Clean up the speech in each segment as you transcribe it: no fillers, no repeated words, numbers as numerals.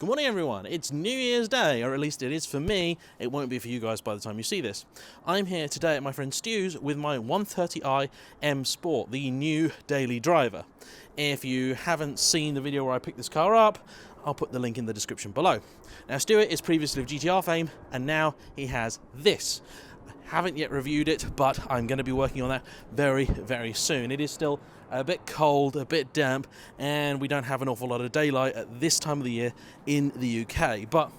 Good morning everyone, it's New Year's Day, or at least it is for me. It won't be for you guys by the time you see this. I'm here today at my friend Stu's with my 130i M Sport, the new daily driver. If you haven't seen the video where I picked this car up, I'll put the link in the description below. Now Stuart is previously of GTR fame, and now he has this. Haven't yet reviewed it, but I'm going to be working on that very, very soon. It is still a bit cold, a bit damp, and we don't have an awful lot of daylight at this time of the year in the UK. But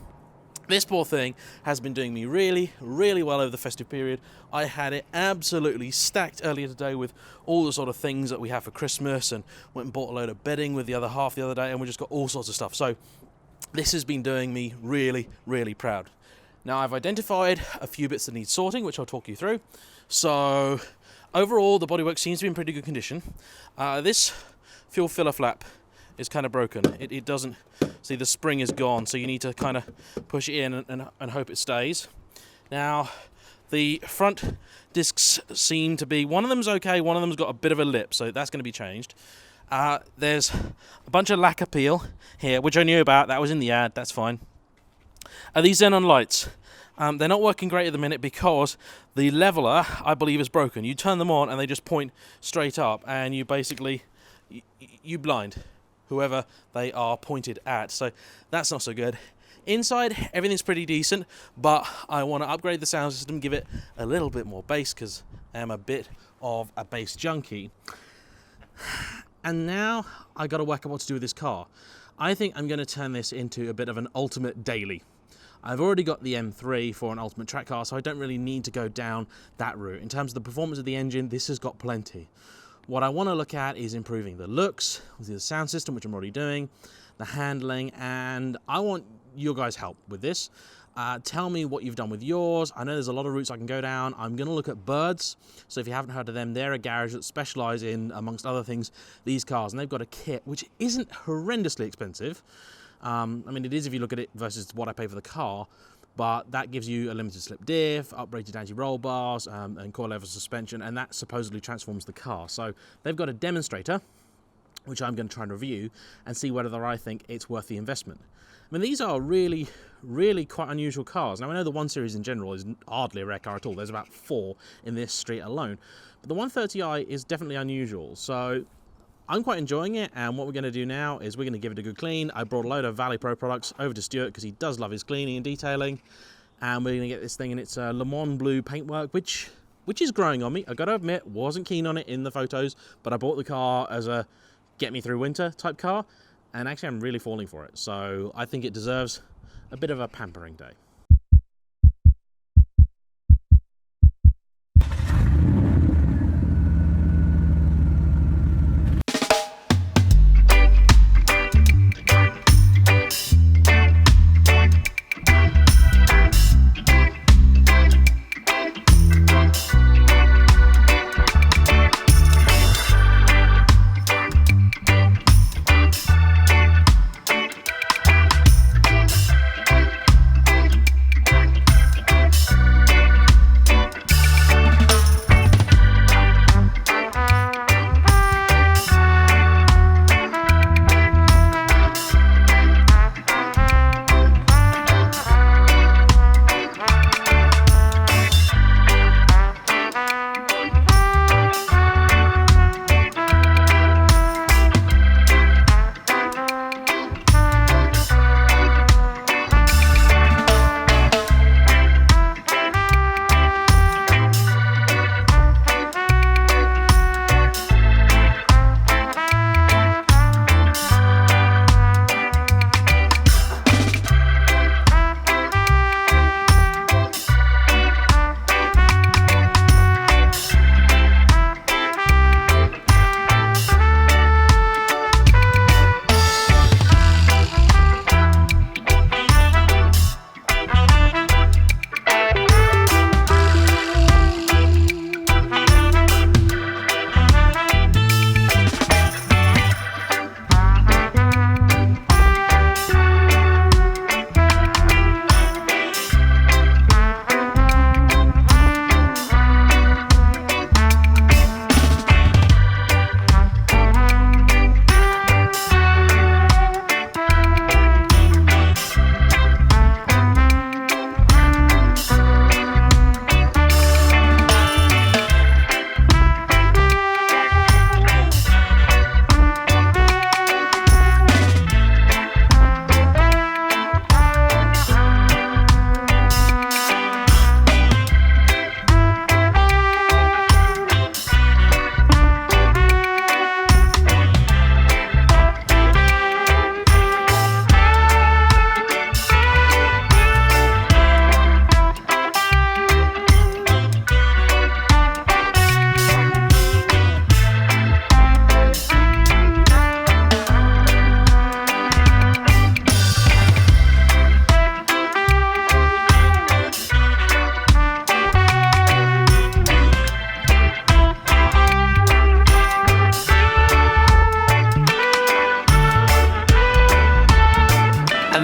this poor thing has been doing me really, really well over the festive period. I had it absolutely stacked earlier today with all the sort of things that we have for Christmas, and went and bought a load of bedding with the other half the other day, and we just got all sorts of stuff. So this has been doing me really, really proud. Now, I've identified a few bits that need sorting, which I'll talk you through. So, overall, the bodywork seems to be in pretty good condition. This fuel filler flap is kind of broken. It doesn't... See, the spring is gone, so you need to kind of push it in and hope it stays. Now, the front discs seem to be... One of them's okay, one of them's got a bit of a lip, so that's going to be changed. There's a bunch of lacquer peel here, which I knew about. That was in the ad, that's fine. These xenon lights, they're not working great at the minute because the leveler, I believe, is broken. You turn them on and they just point straight up, and you basically, you blind whoever they are pointed at. So that's not so good. Inside, everything's pretty decent, but I want to upgrade the sound system, give it a little bit more bass because I am a bit of a bass junkie. And now I got to work out what to do with this car. I think I'm going to turn this into a bit of an ultimate daily. I've already got the M3 for an ultimate track car, so I don't really need to go down that route. In terms of the performance of the engine, this has got plenty. What I want to look at is improving the looks, the sound system, which I'm already doing, the handling, and I want your guys' help with this. Tell me what you've done with yours. I know there's a lot of routes I can go down. I'm going to look at Birds. So if you haven't heard of them, they're a garage that specialise in, amongst other things, these cars. And they've got a kit which isn't horrendously expensive. I mean, it is if you look at it versus what I pay for the car. But that gives you a limited slip diff, uprated anti-roll bars, and core level suspension. And that supposedly transforms the car. So they've got a demonstrator, which I'm going to try and review and see whether I think it's worth the investment. I mean, these are really, really quite unusual cars. Now, I know the 1 Series in general is hardly a rare car at all. There's about 4 in this street alone. But the 130i is definitely unusual. So I'm quite enjoying it. And what we're going to do now is we're going to give it a good clean. I brought a load of Valley Pro products over to Stuart because he does love his cleaning and detailing. And we're going to get this thing in its Le Mans blue paintwork, which is growing on me. I got to admit, wasn't keen on it in the photos, but I bought the car as a get me through winter type car. And actually, I'm really falling for it. So I think it deserves a bit of a pampering day.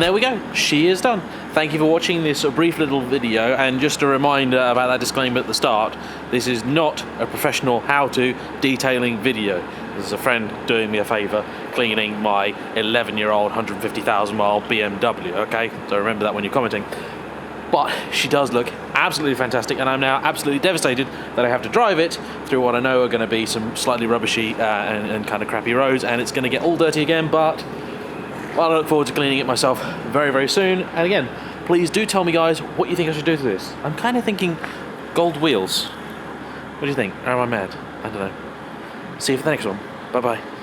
And there we go, she is done. Thank you for watching this brief little video, and just a reminder about that disclaimer at the start, this is not a professional how-to detailing video. This is a friend doing me a favour, cleaning my 11-year-old 150,000 mile BMW, okay? So remember that when you're commenting. But she does look absolutely fantastic, and I'm now absolutely devastated that I have to drive it through what I know are going to be some slightly rubbishy and kind of crappy roads, and it's going to get all dirty again, but well, I look forward to cleaning it myself very, very soon. And again, please do tell me, guys, what you think I should do to this. I'm kind of thinking gold wheels. What do you think? Or am I mad? I don't know. See you for the next one. Bye-bye.